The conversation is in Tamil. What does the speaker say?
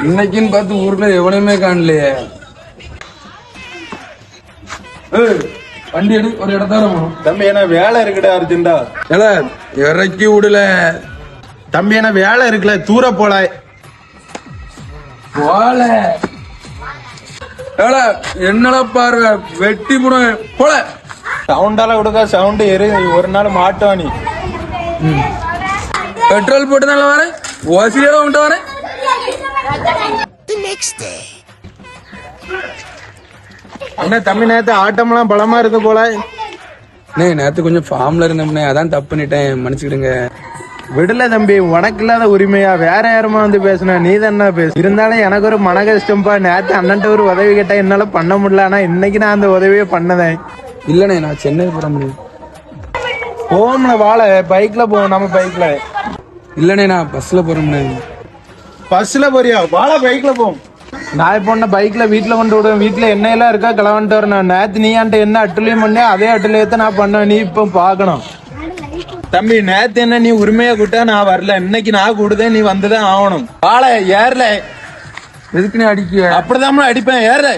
இன்னைக்குன்னு பார்த்து ஊர்ல எவனையுமே காணலையே. வண்டி எடு, ஒரு இடத்தார போகணும். தம்பி என்ன வேலை இருக்குடா அர்ஜென்டா. ஏல இறக்கி விடல. தம்பி என்ன வேலை இருக்குல்ல, தூர போல போல. ஏல என்னல பார்வை வெட்டி முட போல. சவுண்டால கொடுக்க சவுண்ட் எரி. ஒரு நாள் மாட்டோம் நீ. பெட்ரோல் போட்டு தான் வரேன், ஓசிலே உண்ட வரேன். என்ன தம்பி நேரத்து ஆட்டம்லாம் பலமா இருக்கு போல. நேத்து கொஞ்சம் ஃபார்ம்ல இருந்தோம்னே, அதான் தப்பு பண்ணிட்டேன், மன்னிச்சுக்கிடுங்க. விடல தம்பி, உனக்கு இல்லாத உரிமையா வேற யாருமா வந்து பேசுன? நீ தானே பேசு. இருந்தாலும் எனக்கு ஒரு மன கஷ்டம்பா. நேத்து அண்ணன்ட்ட ஒரு உதவி கேட்டா என்னால பண்ண முடியல. ஆனா இன்னைக்கு நான் அந்த உதவியை பண்ணதேன். இல்லண்ணே, நான் சென்னை போற முடியும். போம்ல வாழ, பைக்ல போவோம் நம்ம பைக்ல. இல்லண்ணே, நான் பஸ்ல போறோம்ண்ணே. பஸ்ல போறியா? வாழ பைக்ல போவோம். நான் இப்போ பைக்ல வீட்டுல கொண்டு விடுவேன். வீட்டுல எண்ணெயெல்லாம் இருக்கா, கிளவன்ட்டு வரணும். நேத்து நீ என்கிட்ட என்ன அட்டுலையும் பண்ண, அதே அட்டுலையத்தான் நான் பண்ணேன். நீ இப்ப பாக்கணும் தம்பி. நேத்து என்ன நீ உரிமையா கூட்டா நான் வரல. இன்னைக்கு நான் கூடுதேன், நீ வந்துதான் ஆகணும். வாழ ஏறல. எதுக்கு நீ அடிக்க? அப்படிதான் அடிப்பேன். ஏறல.